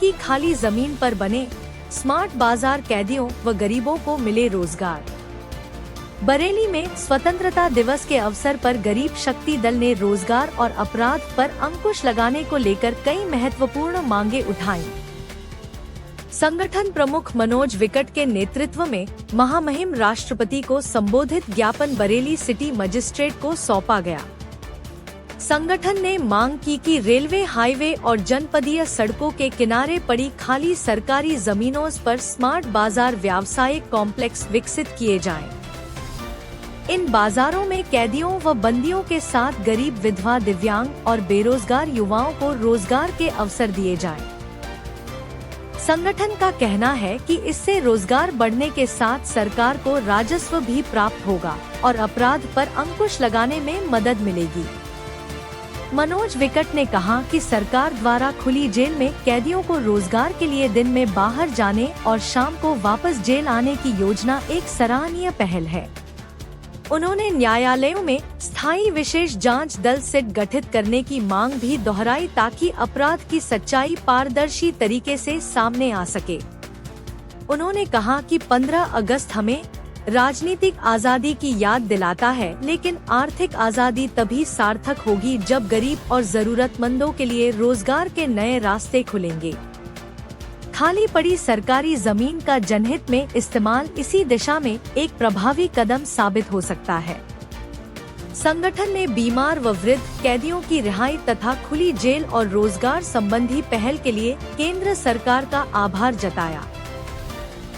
की खाली जमीन पर बने स्मार्ट बाजार कैदियों व गरीबों को मिले रोजगार। बरेली में स्वतंत्रता दिवस के अवसर पर गरीब शक्ति दल ने रोजगार और अपराध पर अंकुश लगाने को लेकर कई महत्वपूर्ण मांगे उठाई। संगठन प्रमुख मनोज विकट के नेतृत्व में महामहिम राष्ट्रपति को संबोधित ज्ञापन बरेली सिटी मजिस्ट्रेट को सौंपा गया। संगठन ने मांग की कि रेलवे, हाईवे और जनपदीय सड़कों के किनारे पड़ी खाली सरकारी जमीनों पर स्मार्ट बाजार व्यावसायिक कॉम्प्लेक्स विकसित किए जाएं। इन बाजारों में कैदियों व बंदियों के साथ गरीब, विधवा, दिव्यांग और बेरोजगार युवाओं को रोजगार के अवसर दिए जाएं। संगठन का कहना है कि इससे रोजगार बढ़ने के साथ सरकार को राजस्व भी प्राप्त होगा और अपराध पर अंकुश लगाने में मदद मिलेगी। मनोज विकट ने कहा कि सरकार द्वारा खुली जेल में कैदियों को रोजगार के लिए दिन में बाहर जाने और शाम को वापस जेल आने की योजना एक सराहनीय पहल है। उन्होंने न्यायालयों में स्थायी विशेष जांच दल सेट गठित करने की मांग भी दोहराई ताकि अपराध की सच्चाई पारदर्शी तरीके से सामने आ सके। उन्होंने कहा कि 15 अगस्त हमें राजनीतिक आजादी की याद दिलाता है, लेकिन आर्थिक आजादी तभी सार्थक होगी जब गरीब और जरूरतमंदों के लिए रोजगार के नए रास्ते खुलेंगे। खाली पड़ी सरकारी जमीन का जनहित में इस्तेमाल इसी दिशा में एक प्रभावी कदम साबित हो सकता है। संगठन ने बीमार व वृद्ध कैदियों की रिहाई तथा खुली जेल और रोजगार संबंधी पहल के लिए केंद्र सरकार का आभार जताया।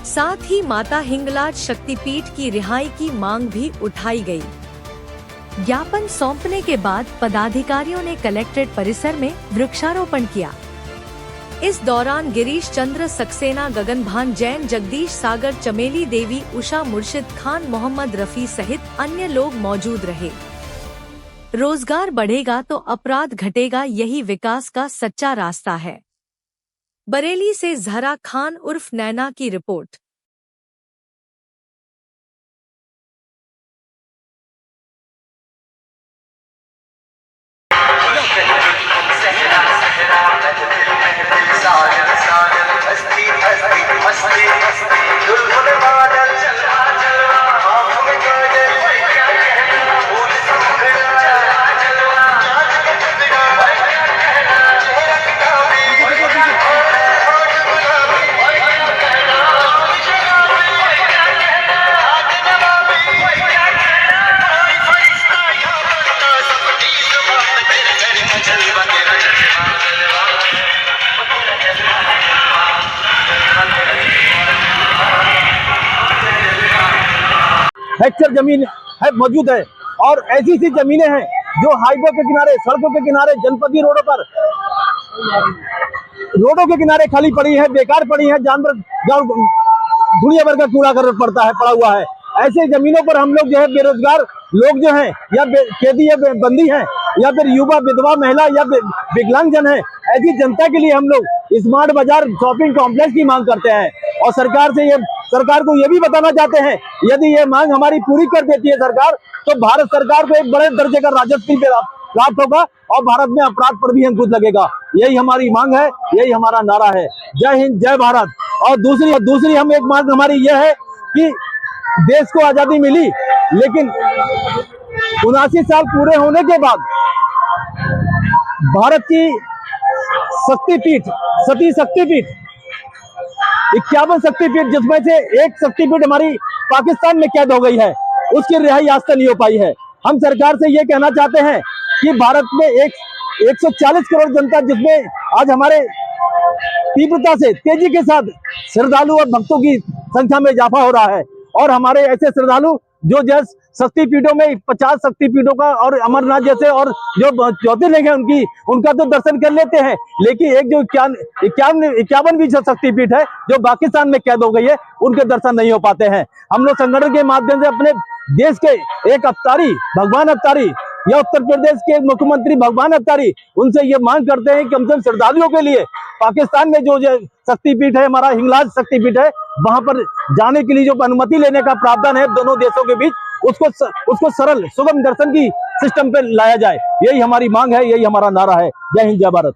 साथ ही माता हिंगलाज शक्तिपीठ की रिहाई की मांग भी उठाई गई। ज्ञापन सौंपने के बाद पदाधिकारियों ने कलेक्ट्रेट परिसर में वृक्षारोपण किया। इस दौरान गिरीश चंद्र सक्सेना, गगनभान जैन, जगदीश सागर, चमेली देवी, उषा, मुर्शिद खान, मोहम्मद रफी सहित अन्य लोग मौजूद रहे। रोजगार बढ़ेगा तो अपराध घटेगा, यही विकास का सच्चा रास्ता है। बरेली से जहरा खान उर्फ नैना की रिपोर्ट। हेक्टेयर जमीन है मौजूद है और ऐसी सी जमीनें हैं जो हाईवे के किनारे, सड़कों के किनारे, जनपदीय रोडों के किनारे खाली पड़ी है, बेकार पड़ी है। जानवर दुनिया भर का कूड़ा कर पड़ता है, पड़ा हुआ है। ऐसे जमीनों पर हम लोग जो है बेरोजगार लोग जो हैं या कैदी या बंदी हैं या फिर युवा, विधवा, महिला या विकलांगजन है, ऐसी जनता के लिए हम लोग स्मार्ट बाजार शॉपिंग कॉम्प्लेक्स की मांग करते हैं। और सरकार को ये भी बताना चाहते हैं, यदि ये मांग हमारी पूरी कर देती है सरकार, तो भारत सरकार को एक बड़े दर्जे का राजस्व प्राप्त होगा और भारत में अपराध पर भी अंकुश लगेगा। यही हमारी मांग है, यही हमारा नारा है। जय हिंद, जय भारत। और दूसरी हम एक मांग हमारी यह है कि देश को आजादी मिली, लेकिन 79 साल पूरे होने के बाद भारत की शक्तिपीठ, सती शक्तिपीठ, 51 शक्तिपीठ, जिसमें से एक शक्तिपीठ हमारी पाकिस्तान में कैद हो गई है, उसकी रिहाई आज तक नहीं हो पाई है। हम सरकार से ये कहना चाहते हैं कि भारत में 140 करोड़ जनता, जिसमें आज हमारे तीव्रता से, तेजी के साथ श्रद्धालु और भक्तों की संख्या में इजाफा हो रहा है और हमारे ऐसे श्रद्धालु जो जैसे शक्तिपीठों में 50 शक्तिपीठों का और अमरनाथ जैसे और जो ज्योतिर्लिंग है उनका तो दर्शन कर लेते हैं, लेकिन एक जो 51 भी शक्तिपीठ है जो पाकिस्तान में कैद हो गई है, उनके दर्शन नहीं हो पाते हैं। हम लोग संगठन के माध्यम से अपने देश के एक अवतारी, भगवान अवतारी या उत्तर प्रदेश के मुख्यमंत्री भगवान अवतारी, उनसे ये मांग करते हैं कि कम से कम श्रद्धालुओं के लिए पाकिस्तान में जो शक्तिपीठ है, हमारा हिंगलाज शक्तिपीठ है, वहां पर जाने के लिए जो अनुमति लेने का प्रावधान है दोनों देशों के बीच, उसको सरल सुगम दर्शन की सिस्टम पे लाया जाए। यही हमारी मांग है, यही हमारा नारा है। जय हिंद, जय भारत।